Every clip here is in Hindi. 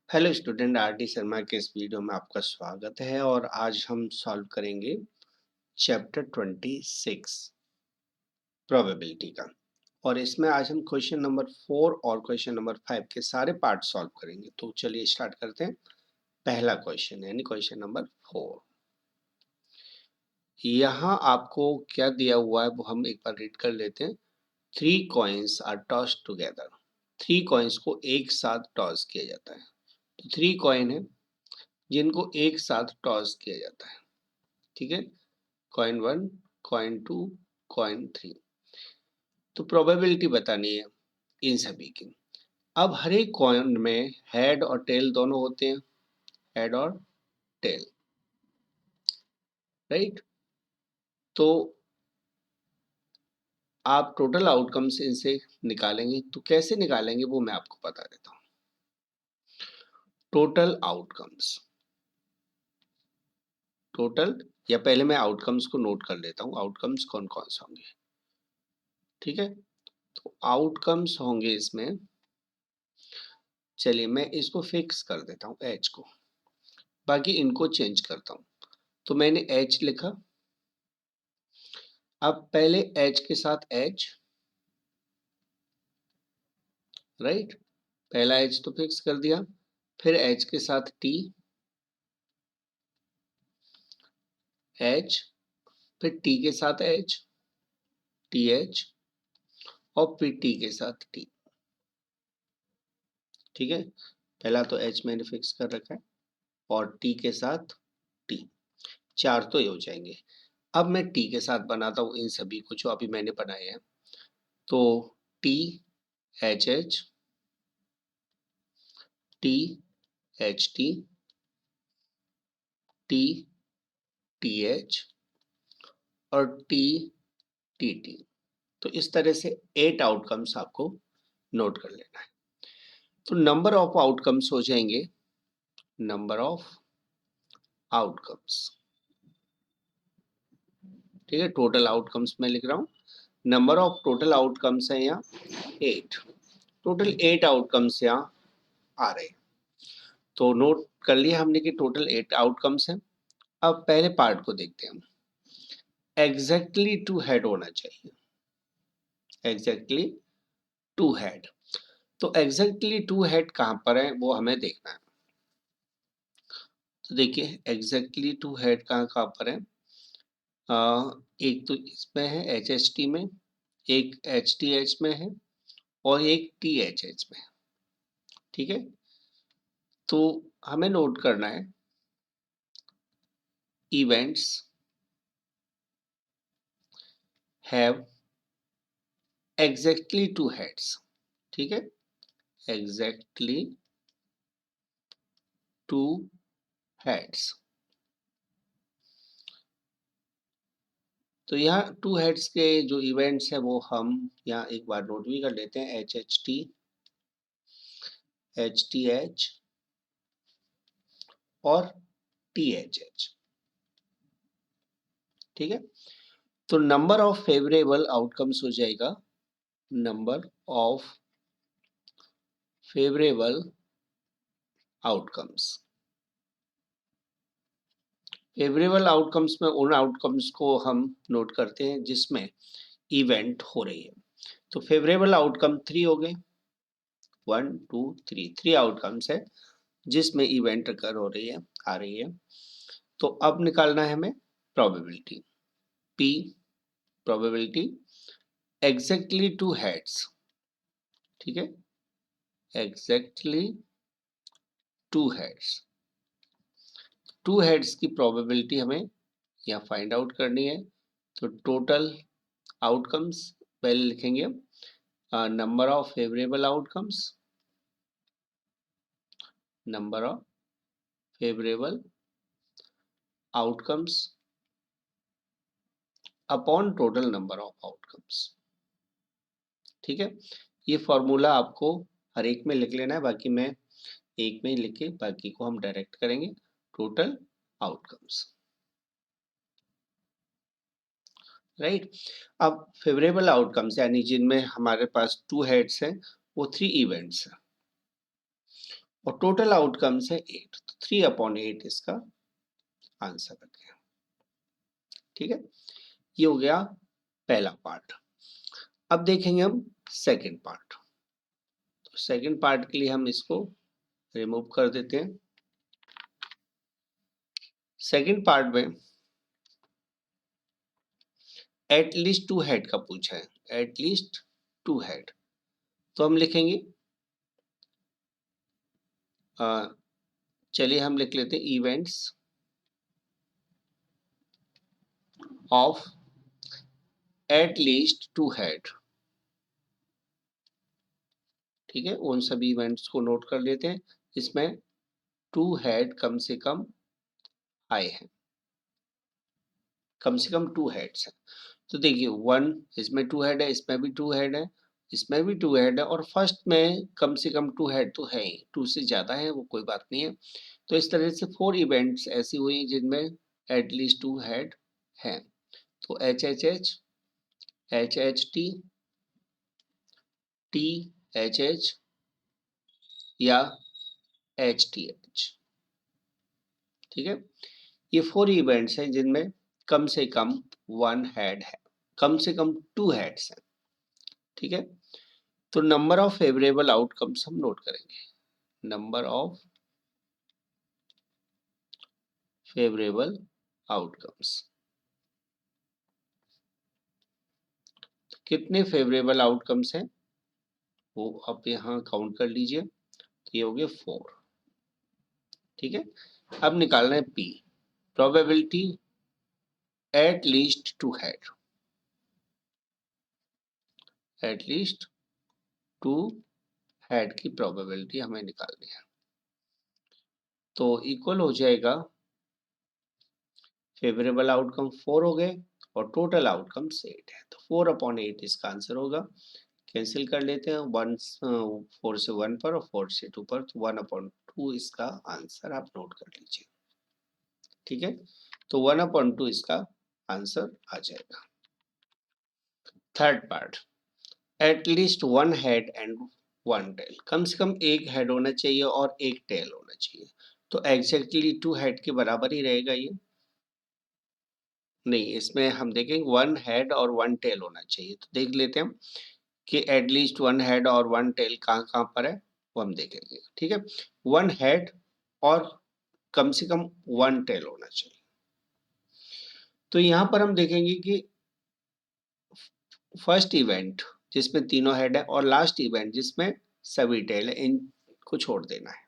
Hello student, R D Sharma के इस वीडियो में आपका स्वागत है और आज हम सॉल्व करेंगे चैप्टर 26 प्रोबेबिलिटी का। और इसमें आज हम क्वेश्चन नंबर 4 और क्वेश्चन नंबर 5 के सारे पार्ट सॉल्व करेंगे। तो चलिए स्टार्ट करते हैं। पहला क्वेश्चन यानी क्वेश्चन नंबर 4। यहाँ आपको क्या दिया हुआ है वो हम एक बार रीड कर लेते हैं। 3 coins are tossed together. 3 coins को एक साथ टॉस किया जाता है। तो 3 कॉइन है जिनको एक साथ टॉस किया जाता है। ठीक है, कॉइन 1, कॉइन 2, कॉइन 3। तो प्रोबेबिलिटी बतानी है इन सभी की। अब हर एक कॉइन में हेड और टेल दोनों होते हैं, हेड और टेल, राइट। तो आप टोटल आउटकम्स इनसे निकालेंगे, तो कैसे निकालेंगे वो मैं आपको बता देता हूँ। टोटल आउटकम्स, टोटल, या पहले मैं आउटकम्स को नोट कर लेता हूँ, आउटकम्स कौन कौन से होंगे। ठीक है, तो आउटकम्स होंगे इसमें, चलिए मैं इसको फिक्स कर देता हूँ एच को, बाकी इनको चेंज करता हूँ। तो मैंने एच लिखा। अब पहले एच के साथ एच, राइट, पहला एच तो फिक्स कर दिया। फिर एच के साथ टी, एच, फिर टी के साथ एच, टी एच, और फिर टी के साथ टी। ठीक है, पहला तो एच मैंने फिक्स कर रखा है और टी के साथ टी, 4 तो ये हो जाएंगे। अब मैं टी के साथ बनाता हूँ इन सभी को जो अभी मैंने बनाए हैं। तो T H H, T H T, T T H, और टी टी टी। तो इस तरह से 8 आउटकम्स आपको नोट कर लेना है। तो नंबर ऑफ आउटकम्स हो जाएंगे, नंबर ऑफ आउटकम्स। ठीक है, टोटल आउटकम्स मैं लिख रहा हूँ। नंबर ऑफ टोटल आउटकम्स है यहाँ 8। टोटल 8 आउटकम्स यहाँ आ रहे हैं। तो नोट कर लिया हमने कि टोटल 8 आउटकम्स हैं। अब पहले पार्ट को देखते हैं हम। एग्जैक्टली टू हेड होना चाहिए, एग्जैक्टली टू हेड। तो एग्जैक्टली टू हेड कहाँ पर है वो हमें देखना है। तो देखिए एग्जैक्टली टू हेड कहाँ कहाँ पर है। एक तो इसमें है एच एच टी में, एक एच टी एच में है, और एक टी एच एच में। ठीक है, तो हमें नोट करना है events have exactly two heads. ठीक है, एग्जैक्टली टू हेड्स। तो यहाँ टू हेड्स के जो इवेंट्स है वो हम यहाँ एक बार नोट भी कर लेते हैं। H H T, H T H, और टी एच एच। ठीक है, तो नंबर ऑफ फेवरेबल आउटकम्स हो जाएगा, number of favourable outcomes. Favourable outcomes में उन आउटकम्स को हम नोट करते हैं जिसमें इवेंट हो रही है। तो फेवरेबल आउटकम 3 हो गए, 1 2 3, 3 आउटकम्स है जिसमें इवेंट अकर हो रही है, आ रही है। तो अब निकालना है हमें probability, P probability exactly two heads. ठीक है, exactly two heads. Two heads की प्रोबेबिलिटी हमें यहाँ फाइंड आउट करनी है। तो टोटल आउटकम्स पहले लिखेंगे, number of favourable outcomes, number of favourable outcomes upon total number of outcomes. ठीक है, ये फॉर्मूला आपको हर एक में लिख लेना है, बाकी मैं एक में ही लिख के बाकी को हम डायरेक्ट करेंगे। Total outcomes, right. अब फेवरेबल आउटकम्स यानी जिनमें हमारे पास टू हेड्स हैं वो 3 इवेंट्स हैं। और टोटल आउटकम्स है 8, तो 3/8 इसका आंसर आ गया। ठीक है, ये हो गया पहला पार्ट। अब देखेंगे हम सेकंड पार्ट। तो सेकंड पार्ट के लिए हम इसको रिमूव कर देते हैं। सेकंड पार्ट में एटलीस्ट 2 हेड का पूछा है, एटलीस्ट 2 हेड। तो हम लिखेंगे, चलिए हम लिख लेते हैं इवेंट्स ऑफ एटलीस्ट 2 हेड। ठीक है, उन सभी इवेंट्स को नोट कर लेते हैं जिसमें 2 हेड कम से कम आए हैं, कम से कम 2 हेड्स हैं। तो देखिए 1 इसमें 2 हेड है, इसमें भी 2 हेड है, इसमें भी 2 हेड है, और फर्स्ट में कम से कम 2 हेड तो है ही, 2 से ज्यादा है वो कोई बात नहीं है। तो इस तरह से 4 इवेंट्स ऐसी हुई जिनमें एटलीस्ट 2 हेड हैं। तो H H H, H H T, T H H या एच टी एच। ठीक है, ये 4 इवेंट्स हैं जिनमें कम से कम 1 हेड है, कम से कम 2 हेड्स हैं। ठीक है, तो नंबर ऑफ फेवरेबल आउटकम्स हम नोट करेंगे, नंबर ऑफ फेवरेबल आउटकम्स। कितने फेवरेबल आउटकम्स हैं वो आप यहाँ काउंट कर लीजिए, तो ये हो गए 4। ठीक है, अब निकालना है P, probability at least 2 head, at least 2 head की प्रोबेबिलिटी हमें निकालनी है। तो इक्वल हो जाएगा, फेवरेबल आउटकम 4 हो गए और टोटल आउटकम्स 8 है, तो 4/8 इसका आंसर होगा। कैंसिल कर लेते हैं, 1 4 से 1 पर और 4 से 2 पर, तो 1/2 इसका आंसर आप नोट कर लीजिए। ठीक है, तो 1/2 इसका आंसर आ जाएगा। Third part, at least 1 head and 1 tail, कम से कम एक हेड होना चाहिए और एक टेल होना चाहिए। तो एग्जैक्टली 2 हेड के बराबर ही रहेगा ये, नहीं इसमें हम देखेंगे 1 हेड और 1 टेल होना चाहिए। तो देख लेते हैं हम कि एटलीस्ट 1 हेड और 1 टेल कहाँ कहाँ पर है, वो हम देखेंगे। ठीक है, 1 हेड और कम से कम 1 टेल होना चाहिए। तो यहाँ पर हम देखेंगे कि फर्स्ट इवेंट जिसमें तीनों हेड है और लास्ट इवेंट जिसमें सभी टेल है, इनको छोड़ देना है।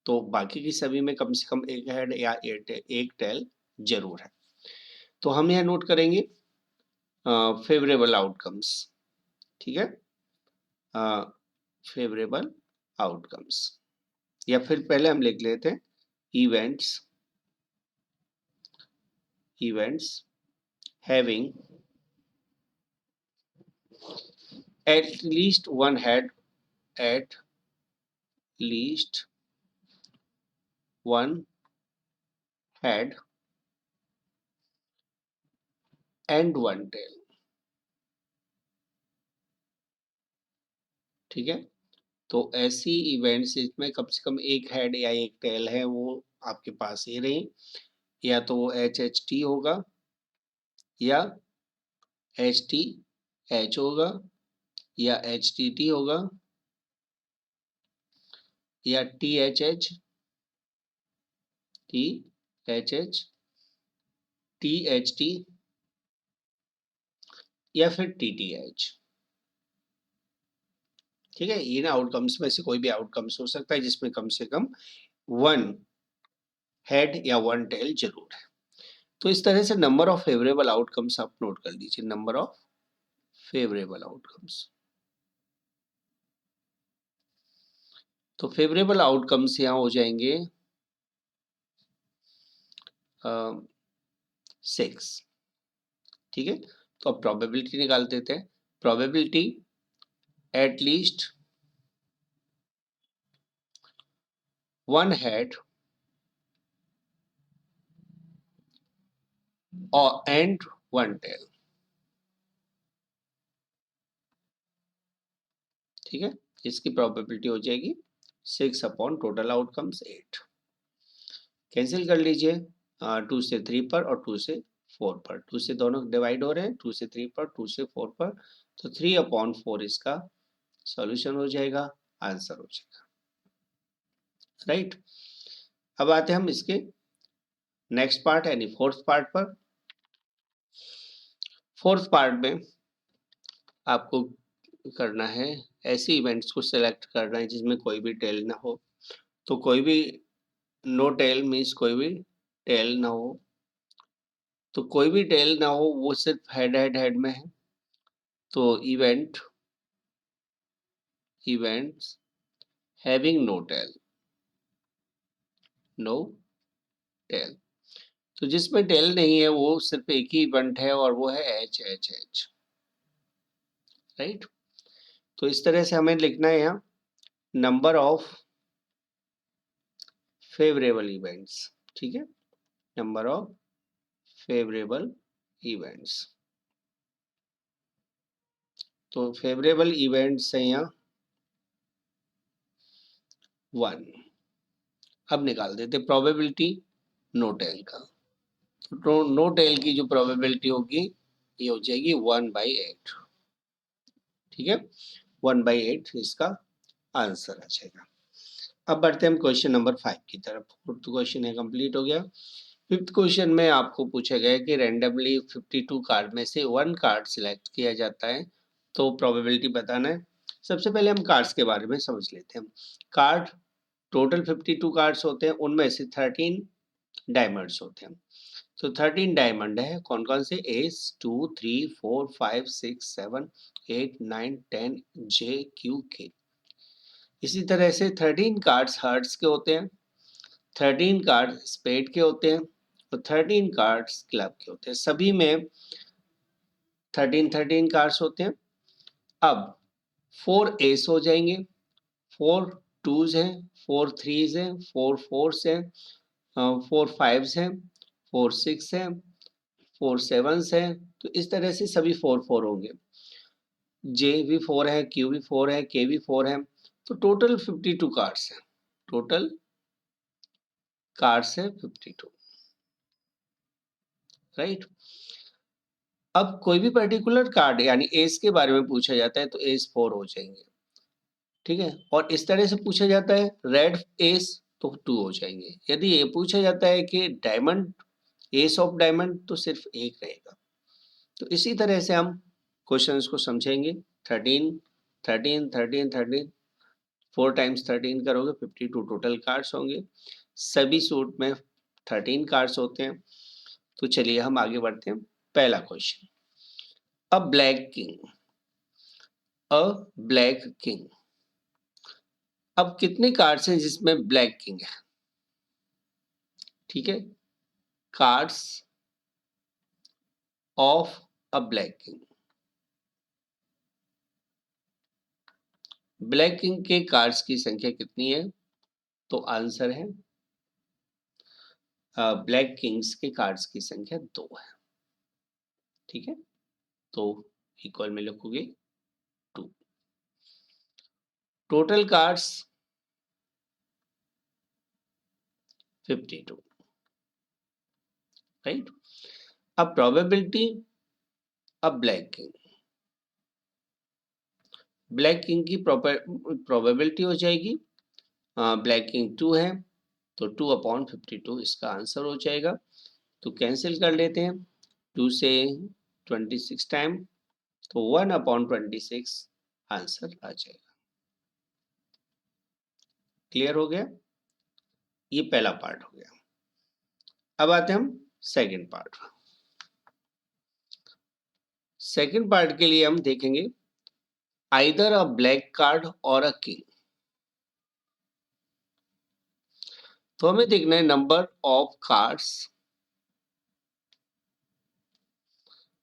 तो बाकी की सभी में कम से कम एक हेड या एक टेल जरूर है। तो हम यहाँ नोट करेंगे फेवरेबल आउटकम्स। ठीक है, फेवरेबल आउटकम्स, या फिर पहले हम लिख लेते हैं events, events having at least one head, at least one head and one tail। ठीक है, तो ऐसी इवेंट्स जिसमें कम से कम एक हेड या एक टेल है वो आपके पास ही रही, या तो वो एच एच टी होगा, या एच टी एच होगा, या एच टी टी होगा, या T H H, T H H, T H T, या फिर टी टी एच। ठीक है, इन आउटकम्स में से कोई भी आउटकम्स हो सकता है जिसमें कम से कम 1 हेड या 1 टेल जरूर है। तो इस तरह से नंबर ऑफ फेवरेबल आउटकम्स आप नोट कर लीजिए, नंबर ऑफ फेवरेबल आउटकम्स। तो फेवरेबल आउटकम्स यहाँ हो जाएंगे 6। ठीक है, तो अब प्रोबेबिलिटी निकाल देते हैं, प्रोबेबिलिटी एट लीस्ट 1 हेड और एंड 1 टेल। ठीक है, इसकी प्रोबेबिलिटी हो जाएगी 6 अपॉन टोटल आउटकम्स 8। कैंसिल कर लीजिए 2 से 3 पर और 2 से 4 पर, 2 से दोनों डिवाइड हो रहे हैं, 2 से 3 पर, 2 से 4 पर, तो 3 अपॉन 4 इसका सॉल्यूशन हो जाएगा, आंसर हो जाएगा, राइट। अब आते हैं हम इसके नेक्स्ट पार्ट यानी फोर्थ पार्ट पर। फोर्थ पार्ट में आपको करना है, ऐसे इवेंट्स को सिलेक्ट करना है जिसमें कोई भी टेल ना हो। तो कोई भी नो टेल मीन्स कोई भी टेल ना हो, तो कोई भी टेल ना हो वो सिर्फ हेड हेड हेड में है। तो events having no tail, no tail, तो जिसमें टेल नहीं है वो सिर्फ एक ही इवेंट है और वो है एच एच एच, राइट। तो इस तरह से हमें लिखना है यहाँ नंबर ऑफ फेवरेबल इवेंट्स, ठीक है, नंबर ऑफ फेवरेबल इवेंट्स। तो फेवरेबल इवेंट्स है यहाँ 1। अब निकाल देते प्रोबेबिलिटी नो टेल का। तो नो टेल की जो प्रोबेबिलिटी होगी ये हो जाएगी 1/8, ठीक है, 1/8 इसका आंसर आ जाएगा। अब बढ़ते हैं हम क्वेश्चन नंबर 5 की तरफ। फोर्थ क्वेश्चन है कंप्लीट हो गया। फिफ्थ क्वेश्चन में आपको पूछा गया है कि रैंडमली 52 कार्ड में से 1 कार्ड सिलेक्ट किया जाता है, तो प्रोबेबिलिटी बताना है। सबसे पहले हम कार्ड्स के बारे में समझ लेते हैं। कार्ड टोटल 52 कार्ड्स होते हैं, उनमें से 13 डायमंड्स होते हैं। तो 13 डायमंड है, कौन कौन से, एस 2 3 4 5 6 7 8 9 10 जे क्यू के। इसी तरह से 13 कार्ड्स हार्ट्स के होते हैं, 13 कार्ड स्पेड के होते हैं और 13 कार्ड्स क्लब के होते हैं। सभी में 13 कार्ड्स होते हैं। अब 4 एस हो जाएंगे, 4 टूज हैं, 4 थ्रीज हैं, 4 फोर्स हैं, 4 फाइव्स हैं, 4 सिक्स हैं, 4 सेवन्स हैं। तो इस तरह से सभी 4 होंगे। जे भी 4 है, क्यू भी 4 है, के भी 4 है। तो टोटल 52 कार्ड्स हैं, टोटल कार्ड्स है 52, राइट। अब कोई भी पर्टिकुलर कार्ड यानी एस के बारे में पूछा जाता है तो एस 4 हो जाएंगे, ठीक है। और इस तरह से पूछा जाता है रेड एस तो 2 हो जाएंगे। यदि ये पूछा जाता है कि डायमंड, एस ऑफ डायमंड, तो सिर्फ एक रहेगा। तो इसी तरह से हम क्वेश्चंस को समझेंगे। 13 13 13 13, 4 टाइम्स 13 करोगे 52 टोटल कार्ड्स होंगे। सभी सूट में 13 कार्ड्स होते हैं। तो चलिए हम आगे बढ़ते हैं। पहला क्वेश्चन, अ ब्लैक किंग, अ ब्लैक किंग। अब कितने कार्ड्स हैं जिसमें ब्लैक किंग है, ठीक है, cards of a black king. Black king के कार्ड्स की संख्या कितनी है, तो आंसर है ब्लैक किंग्स के कार्ड्स की संख्या 2 है, ठीक है। तो इक्वल में लिखोगे 2। Total cards 52, right. अब प्रोबेबिलिटी, अब ब्लैक किंग की प्रोबेबिलिटी हो जाएगी, ब्लैक किंग 2 है तो 2 अपॉन 52 इसका आंसर हो जाएगा। तो कैंसिल कर लेते हैं, 2 से 26 टाइम, तो 1 अपॉन 26 आंसर आ जाएगा। क्लियर हो गया, ये पहला पार्ट हो गया। अब आते हैं हम सेकंड पार्ट। सेकंड पार्ट के लिए हम देखेंगे आइदर अ ब्लैक कार्ड और अ किंग। तो हमें देखना है number of cards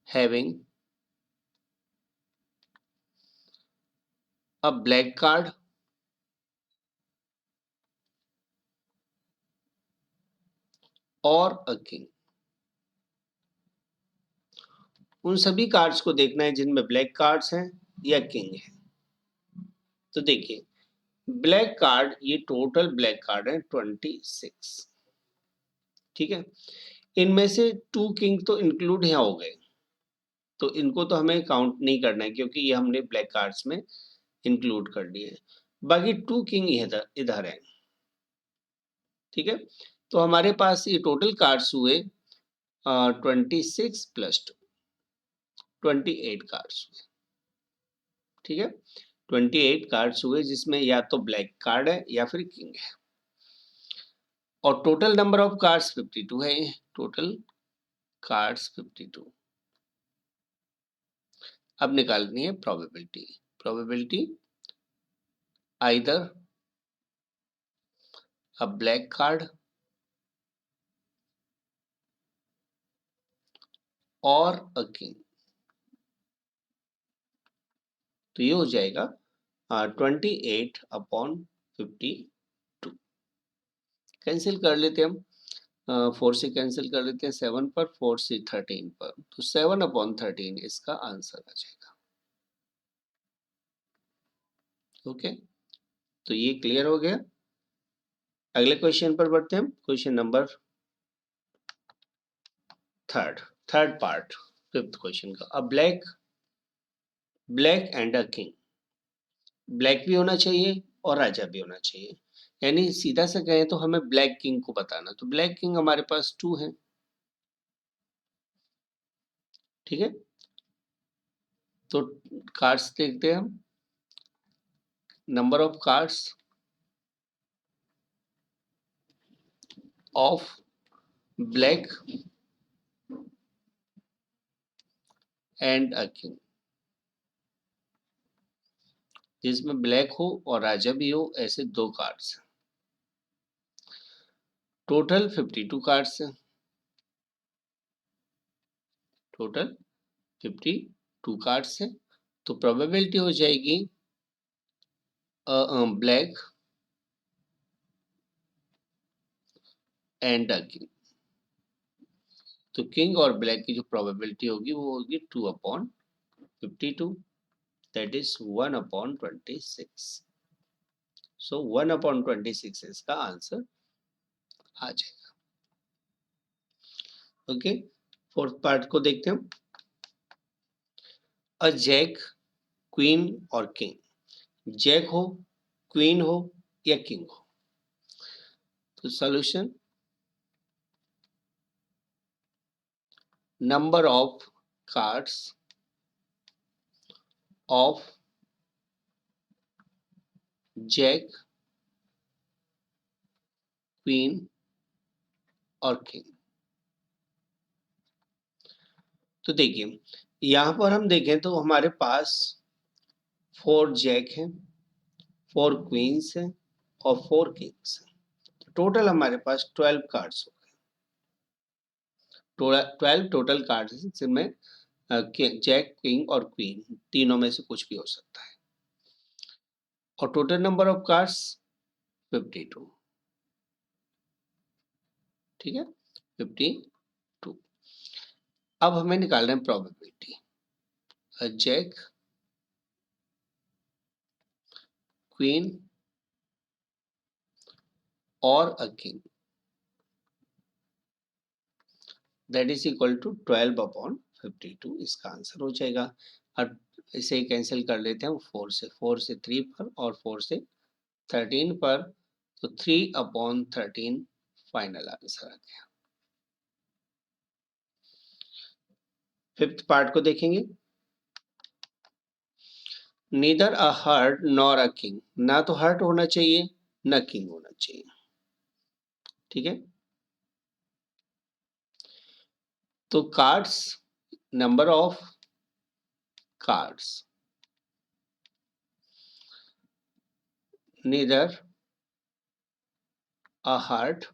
having a black card और अ किंग। उन सभी कार्ड्स को देखना है जिनमें ब्लैक कार्ड्स हैं या किंग है। तो देखिए ब्लैक कार्ड, ये टोटल ब्लैक कार्ड है 26, ठीक है। इनमें से 2 किंग तो इंक्लूड यहाँ हो गए, तो इनको तो हमें काउंट नहीं करना है क्योंकि ये हमने ब्लैक कार्ड्स में इंक्लूड कर दिए। बाकी 2 किंग इधर इधर है, ठीक है। तो हमारे पास ये टोटल कार्ड्स हुए 26 प्लस 2, 28 कार्ड्स हुए, ठीक है। 28 कार्ड्स हुए जिसमें या तो ब्लैक कार्ड है या फिर किंग है, और टोटल नंबर ऑफ कार्ड्स 52 है। Total cards 52। अब निकालनी है प्रोबेबिलिटी। प्रोबेबिलिटी आइदर अ ब्लैक कार्ड और अ किंग। तो ये हो जाएगा 28 अपॉन 52। कैंसिल कर लेते हैं हम, 4 से कैंसिल कर लेते हैं 7 पर, 4 से 13 पर, तो 7 अपॉन 13 इसका आंसर आ जाएगा। ओके, तो ये क्लियर हो गया। अगले क्वेश्चन पर बढ़ते हैं हम, question number third part, 5th question का। A black and a king, black भी होना चाहिए और राजा भी होना चाहिए, यानी सीधा से कहें तो हमें ब्लैक किंग को बताना। तो ब्लैक किंग हमारे पास 2 है, ठीक है। तो कार्ड्स देखते हैं हम, number of cards of black and a king, जिसमें ब्लैक हो और राजा भी हो, ऐसे 2 कार्ड्स। टोटल 52 कार्ड्स है, टोटल 52 कार्ड्स है। तो प्रोबेबिलिटी हो जाएगी ब्लैक एंड अ किंग। तो किंग और ब्लैक की जो प्रोबेबिलिटी होगी वो होगी 2 upon 52, that is 1 upon 26। So 1 upon 26 इसका आंसर आ जाएगा। ओके, 4th पार्ट को देखते हैं। अ जैक, क्वीन और किंग, जैक हो, क्वीन हो या किंग हो। तो solution, number of cards of jack, queen और किंग। तो देखिए यहां पर हम देखें तो हमारे पास 4 जैक हैं, 4 क्वींस हैं और 4 किंग्स हैं। तो टोटल हमारे पास 12 कार्ड्स हो गए। 12 टोटल कार्ड्स हैं जिनमें जैक, किंग और क्वीन तीनों में से कुछ भी हो सकता है, और टोटल नंबर ऑफ कार्ड्स 52, ठीक है, 52। अब हमें निकालना है प्रोबेबिलिटी। जैक, क्वीन और a king, that is equal to 12 upon 52, इसका आंसर हो जाएगा। अब इसे कैंसिल कर लेते हैं 4 से 3 पर और 4 से 13 पर, तो 3 अपॉन 13 फाइनल आंसर आ गया। 5th पार्ट को देखेंगे। Neither a heart nor a king, ना तो हार्ट होना चाहिए ना किंग होना चाहिए, ठीक है। तो cards, number of cards neither a heart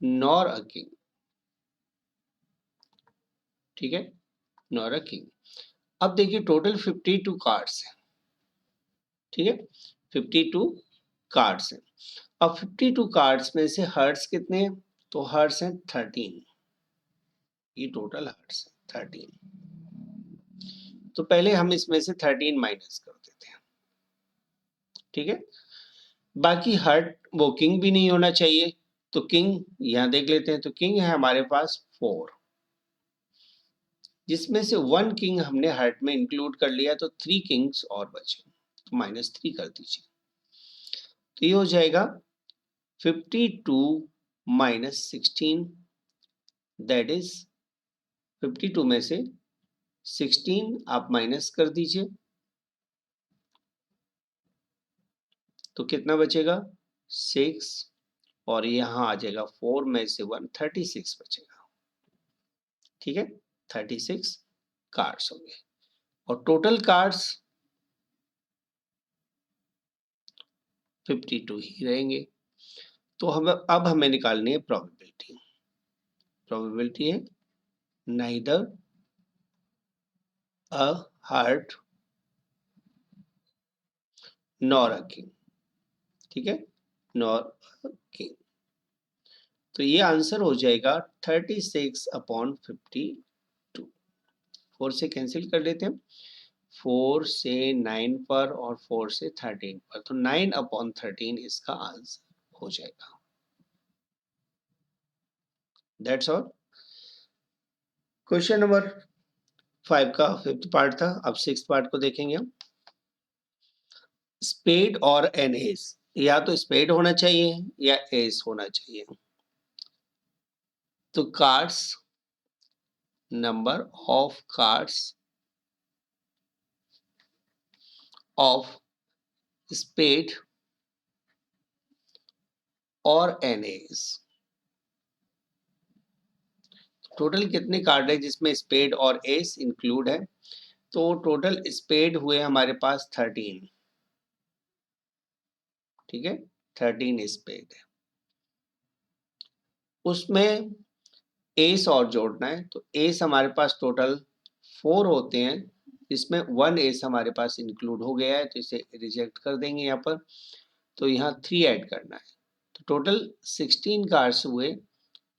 nor a king, ठीक है, नॉर अ किंग। अब देखिए टोटल 52 कार्ड्स हैं, ठीक है, 52 कार्ड्स हैं। अब 52 कार्ड्स में से हर्ट्स कितने हैं, तो हर्ट्स हैं 13, ये टोटल हर्ट्स है 13। तो पहले हम इसमें से 13 माइनस कर देते ठीक है। बाकी हर्ट वो किंग भी नहीं होना चाहिए, तो किंग यहां देख लेते हैं। तो किंग है हमारे पास 4, जिसमें से 1 किंग हमने हर्ट में इंक्लूड कर लिया, तो 3 किंग्स और बचे, तो -3 कर दीजिए। तो ये हो जाएगा 52 -16, दैट इज 52 में से 16 आप माइनस कर दीजिए, तो कितना बचेगा 6, और यहां आ जाएगा 4 में से 1, 36 बचेगा। ठीक है, 36 कार्ड्स होंगे, और टोटल कार्ड्स 52 ही रहेंगे। तो हम अब हमें निकालनी है प्रोबेबिलिटी। प्रोबेबिलिटी है neither a heart nor a king. ठीक है, नॉर अ किंग। तो ये आंसर हो जाएगा 36/52। 4 से कैंसिल कर लेते हैं, 4 से 9 पर और 4 से 13 पर, तो 9/13 इसका आंसर हो जाएगा। That's all. क्वेश्चन नंबर 5 का 5th पार्ट था, अब 6th पार्ट को देखेंगे हम। स्पेड और एन एस, या तो स्पेड होना चाहिए या एस होना चाहिए। तो cards, number of cards of spade और एन एस, टोटल कितने कार्ड है जिसमें स्पेड और एस इंक्लूड है। तो टोटल स्पेड हुए हमारे पास 13। ठीक है, 13 स्पेड है, उसमें एस और जोड़ना है। तो एस हमारे पास टोटल 4 होते हैं, इसमें 1 एस हमारे पास इंक्लूड हो गया है, तो इसे रिजेक्ट कर देंगे यहाँ पर। तो यहाँ 3 ऐड करना है, तो टोटल 16 कार्ड्स हुए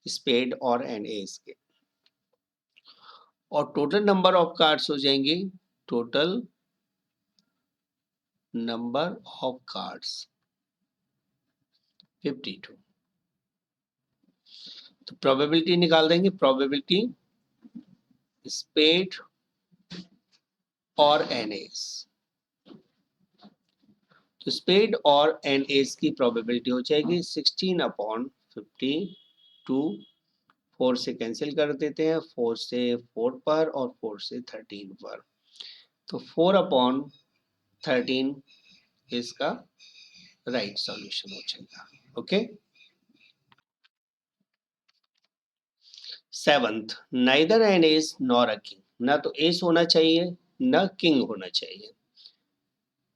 स्पेड और एन एस के, और टोटल नंबर ऑफ कार्ड्स हो जाएंगे, टोटल नंबर ऑफ कार्ड्स 52। तो प्रोबेबिलिटी निकाल देंगे, प्रोबेबिलिटी स्पेड और एनएस। तो स्पेड और एनएस की प्रोबेबिलिटी हो जाएगी 16/52। 4 से कैंसिल कर देते हैं, 4 से 4 पर और 4 से 13 पर, तो 4/13 इसका राइट सॉल्यूशन हो जाएगा। Okay. 7th, neither an ace nor a king, ना तो एस होना चाहिए ना किंग होना चाहिए।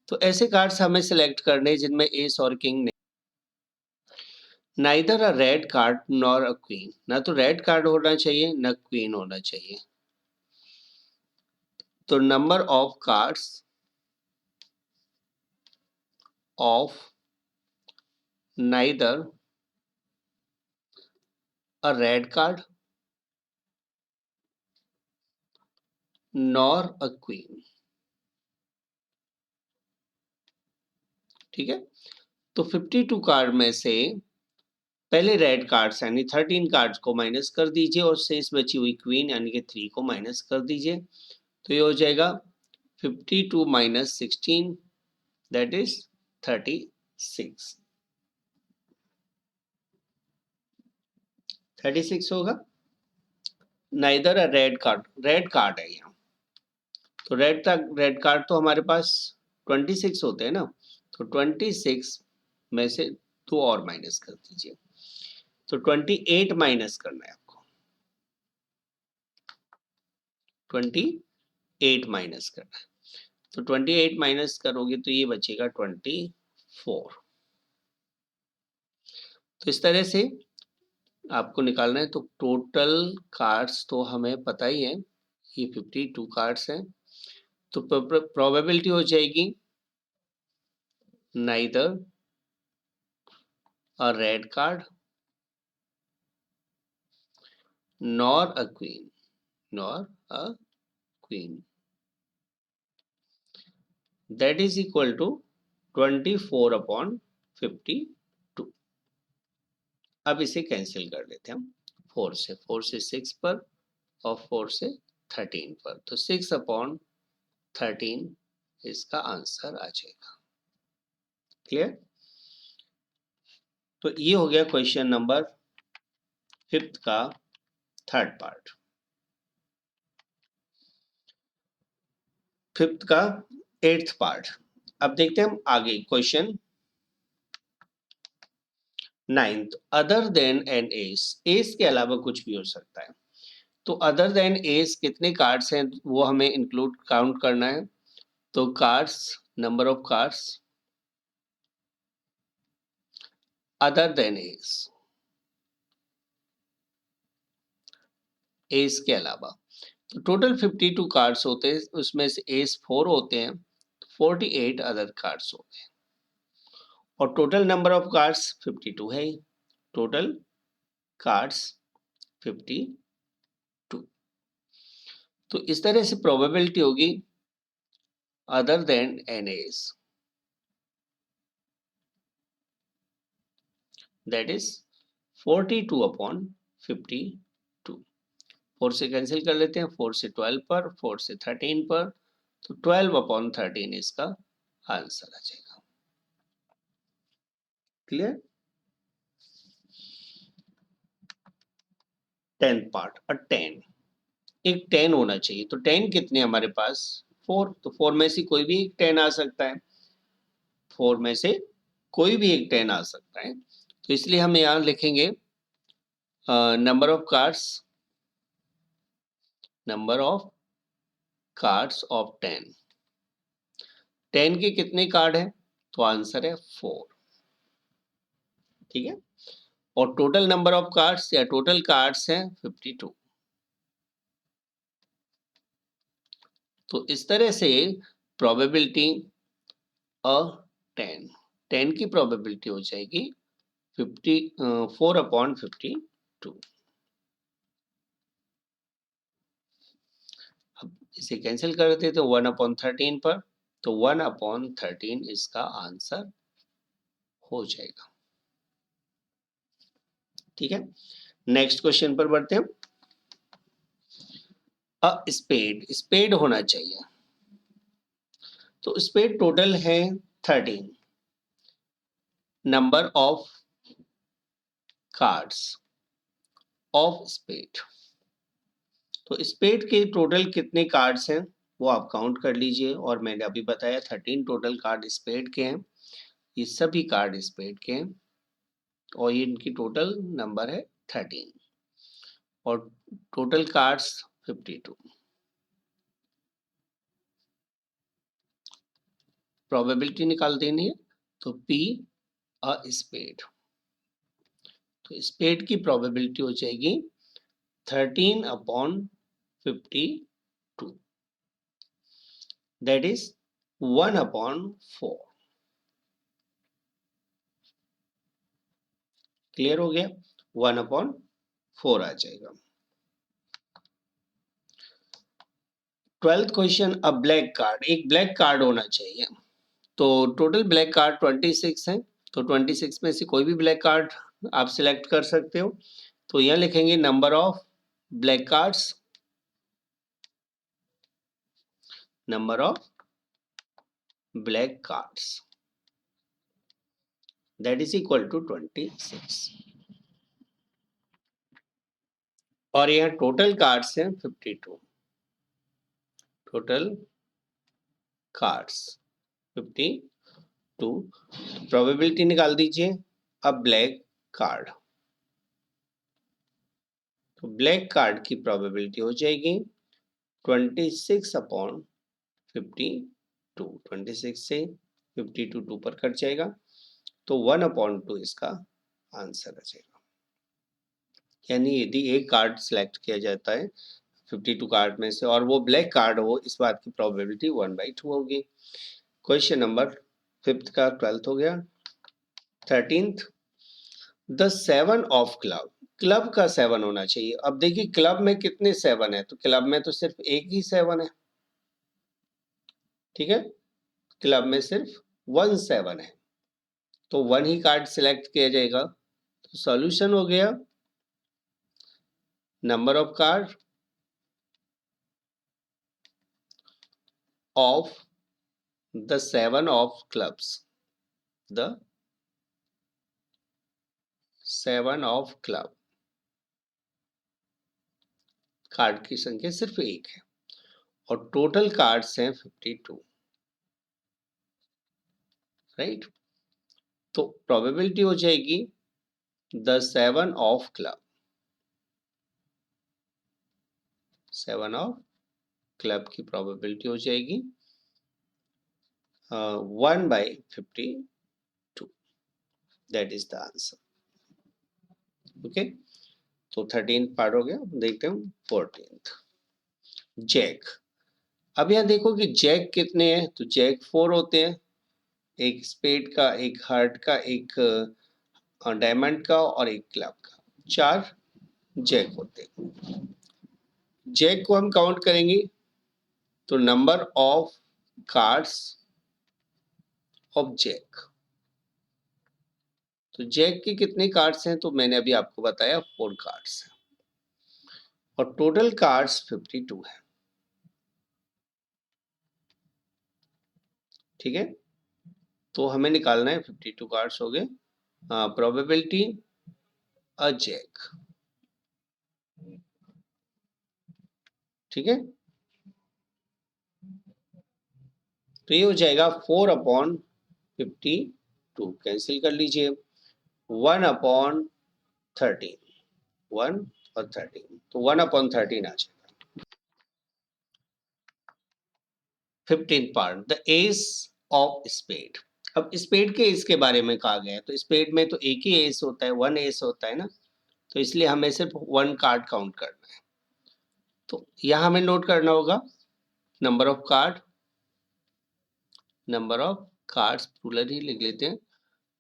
तो ऐसे कार्ड्स हमें सिलेक्ट करने जिनमें एस और किंग नहीं। Neither a red card nor a queen, ना तो रेड कार्ड होना चाहिए ना क्वीन होना चाहिए। तो number of cards of neither a red card nor a queen. ठीक है, तो 52 कार्ड में से पहले रेड कार्ड्स यानी 13 कार्ड्स को माइनस कर दीजिए, और शेष बची हुई क्वीन यानी कि 3 को माइनस कर दीजिए। तो ये हो जाएगा 52 - 16, दैट इज 36। 36 होगा। नाइदर अ रेड कार्ड है यहाँ, तो रेड कार्ड तो हमारे पास 26 होते हैं ना, तो 26 में से 2 और माइनस कर दीजिए, तो 28 माइनस करना है आपको, 28 माइनस करना है। तो 28 माइनस करोगे तो ये बचेगा 24। तो इस तरह से आपको निकालना है। तो टोटल कार्ड्स तो हमें पता ही है, ये 52 कार्ड्स हैं। तो प्रोबेबिलिटी हो जाएगी neither a red card nor a queen, nor a queen, that is equal to 24/52। अब इसे कैंसिल कर लेते हैं हम 4 से 6 पर और 4 से 13 पर, तो 6/13 इसका आंसर आ जाएगा। क्लियर? तो ये हो गया क्वेश्चन नंबर 5 का थर्ड पार्ट। 5 का 8th पार्ट। अब देखते हैं हम आगे question 9th। Other than an ace, ace के अलावा कुछ भी हो सकता है। तो अदर देन एस कितने कार्ड्स हैं वो हमें इंक्लूड काउंट करना है। तो cards, number of cards other than ace, ace के अलावा। तो टोटल 52 कार्ड्स होते हैं, उसमें से एस 4 होते हैं, 48 अदर कार्ड्स होते हैं और टोटल नंबर ऑफ कार्ड्स 52 है। Total cards 52। तो इस तरह से प्रोबेबिलिटी होगी other than an ace, that is 42/52। 4 से कैंसिल कर लेते हैं, 4 से 12 पर, 4 से 13 पर, तो 12/13 इसका आंसर आ जाएगा। क्लियर? 10th part, 10। एक 10 होना चाहिए, तो 10 कितने हमारे पास? 4, तो 4 में से कोई भी एक 10 आ सकता है। 4 में से कोई भी एक 10 आ सकता है, तो इसलिए हम यहाँ लिखेंगे number of cards, number of cards of 10। 10 के कितने कार्ड है? तो आंसर है 4। ठीक है, और टोटल नंबर ऑफ कार्ड्स या टोटल कार्ड्स हैं 52। तो इस तरह से प्रोबेबिलिटी 10, 10 की प्रोबेबिलिटी हो जाएगी 4/52। अब इसे कैंसिल कर देते तो 1/13 पर, तो 1/13 इसका आंसर हो जाएगा। ठीक है, नेक्स्ट क्वेश्चन पर बढ़ते हैं। स्पेड, स्पेड होना चाहिए, तो स्पेड टोटल है 13 number of cards of spade. तो स्पेड के टोटल कितने कार्ड्स हैं वो आप काउंट कर लीजिए, और मैंने अभी बताया 13 टोटल कार्ड स्पेड के हैं। ये सभी कार्ड स्पेड के हैं और ये इनकी टोटल नंबर है 13 और टोटल कार्ड्स 52। प्रोबेबिलिटी निकाल देनी है, तो P अ स्पेड, तो स्पेड की प्रोबेबिलिटी हो जाएगी 13/52, दैट इज 1/4। क्लियर हो गया? 1/4 आ जाएगा। 12th क्वेश्चन, अ ब्लैक कार्ड, एक ब्लैक कार्ड होना चाहिए। तो टोटल ब्लैक कार्ड 26 है, तो 26 में से कोई भी ब्लैक कार्ड आप सिलेक्ट कर सकते हो। तो यह लिखेंगे number of black cards, number of black cards, that is equal to 26 और यह टोटल कार्ड्स हैं 52। टोटल कार्ड्स 52, प्रोबेबिलिटी निकाल दीजिए। अब ब्लैक कार्ड, तो ब्लैक कार्ड की प्रोबेबिलिटी हो जाएगी 26/52। 26 से 52 2 पर कट जाएगा, तो 1/2 इसका आंसर आ जाएगा। यानी यदि एक कार्ड सिलेक्ट किया जाता है 52 कार्ड में से और वो ब्लैक कार्ड हो, इस बात की प्रोबेबिलिटी 1/2 होगी। क्वेश्चन नंबर 5 का 12th हो गया। 13th, the 7 of club, club का 7 होना चाहिए। अब देखिए क्लब में कितने 7 है, तो क्लब में तो सिर्फ एक ही 7 है। ठीक है, क्लब में सिर्फ 17 है, तो 1 ही कार्ड सिलेक्ट किया जाएगा। तो सॉल्यूशन हो गया number of card of the 7 of clubs, the 7 of club, card की संख्या सिर्फ एक है और टोटल कार्ड्स हैं 52, राइट। तो प्रोबेबिलिटी हो जाएगी the 7 of club, 7 of club की प्रोबेबिलिटी हो जाएगी 1/52, that is the answer. Okay, तो 13 पार्ट हो गया। देखते हैं 14th, जैक। अब यहाँ देखो कि जैक कितने हैं, तो जैक 4 होते हैं, एक स्पेड का, एक हार्ट का, एक डायमंड का और एक क्लब का, 4 जैक होते हैं। जैक को हम काउंट करेंगे तो number of cards of jack, तो जैक के कितने कार्ड्स हैं, तो मैंने अभी आपको बताया 4 कार्ड्स हैं और टोटल कार्ड्स 52 है, ठीक है। तो हमें निकालना है 52 कार्ड्स हो गए। प्रोबेबिलिटी अ जैक, ठीक है। तो ये हो जाएगा 4/52, कैंसिल कर लीजिए, 1/13, 1 और 13, तो 1/13 आ जाएगा। 15 part, the ace of spade. अब स्पेड के एस के बारे में कहा गया है, तो स्पेड में तो एक ही एस होता है, 1 एस होता है ना, तो इसलिए हमें सिर्फ 1 कार्ड काउंट करना है। तो यहाँ हमें नोट करना होगा number of card, number of cards plural ही लिख लेते हैं,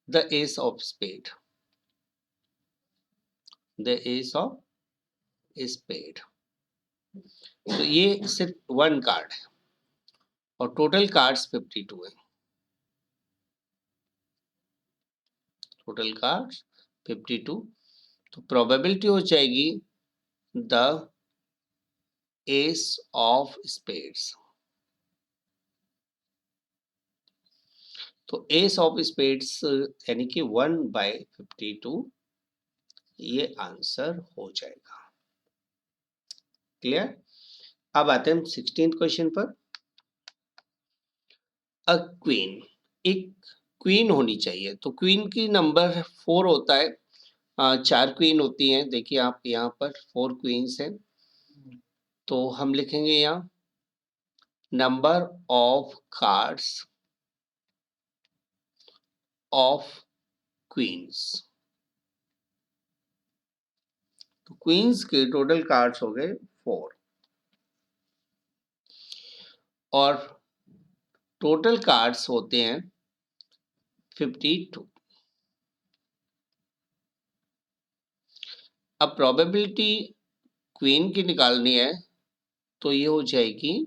the ace of spade, the ace of spade. तो ये सिर्फ 1 कार्ड है और टोटल कार्ड्स 52 है, टोटल कार्ड्स 52। तो प्रोबेबिलिटी हो जाएगी द एस ऑफ स्पेड्स, तो एस ऑफ स्पेड्स यानी कि 1/52, ये आंसर हो जाएगा। क्लियर। अब आते हैं 16th क्वेश्चन पर। अ क्वीन, एक क्वीन होनी चाहिए, तो क्वीन की नंबर 4 होता है, 4 क्वीन होती हैं। देखिए आप यहाँ पर 4 क्वींस हैं, तो हम लिखेंगे यहाँ number of cards of queens, तो क्वींस के टोटल कार्ड्स हो गए 4 और टोटल कार्ड्स होते हैं 52। अब प्रोबेबिलिटी क्वीन की निकालनी है, तो ये हो जाएगी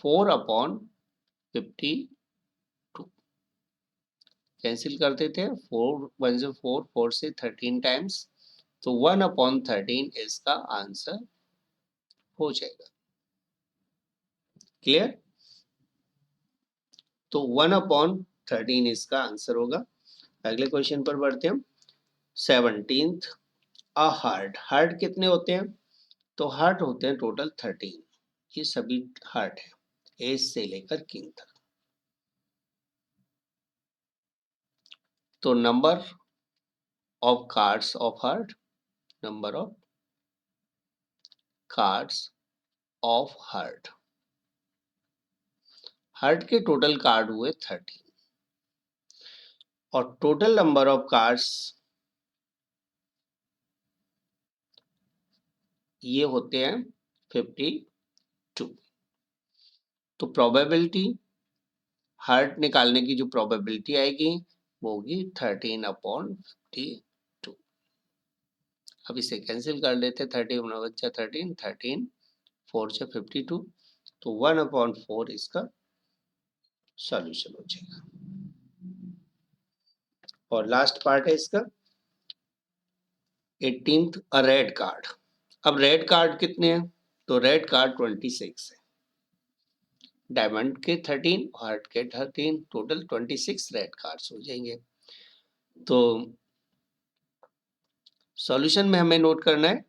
4/52, कैंसिल कर देते हैं, 4 1 से 4, 4 से 13 टाइम्स, तो 1/13 इसका आंसर हो जाएगा। क्लियर। तो 1/13 इसका आंसर होगा। अगले क्वेश्चन पर बढ़ते हैं 17th, अ हार्ट। हार्ट कितने होते हैं, तो हार्ट होते हैं टोटल 13, ये सभी हार्ट है, एस से लेकर किंग तक। तो number of cards of heart, number of cards of heart, heart के टोटल कार्ड हुए 13 और टोटल नंबर ऑफ कार्ड्स ये होते हैं 52। तो प्रोबेबिलिटी हार्ट निकालने की जो प्रोबेबिलिटी आएगी वो होगी 13/52। अब इसे कैंसिल कर लेते, 13 बच्चा 13, 13 4 से 52, तो 1/4 इसका सॉल्यूशन हो जाएगा। और लास्ट पार्ट है इसका 18th रेड कार्ड। अब रेड कार्ड कितने हैं? तो रेड कार्ड 26 है, डायमंड के 13, हार्ट के 13, टोटल 26 रेड कार्ड्स हो जाएंगे। तो सॉल्यूशन में हमें नोट करना है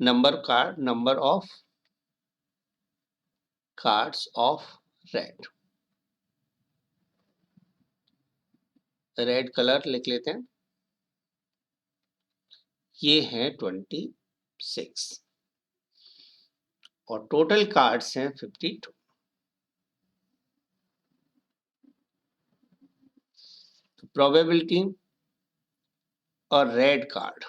number of cards of red. Red colour लिख लेते हैं, ये है 26 और टोटल कार्ड्स हैं 52। तो प्रोबेबिलिटी और red card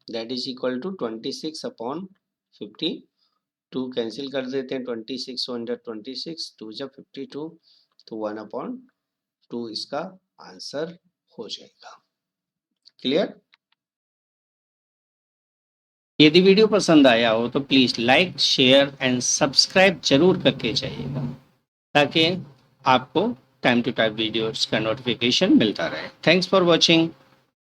that is equal to 26 upon 52, cancel कर देते हैं, 26 अंडर 26, 2 जब 52, तो 1/2 इसका आंसर हो जाएगा। क्लियर? यदि वीडियो पसंद आया हो तो please like, share and subscribe जरूर करके जाइएगा, ताकि आपको टाइम टू टाइम वीडियोस का नोटिफिकेशन मिलता रहे। Thanks for watching.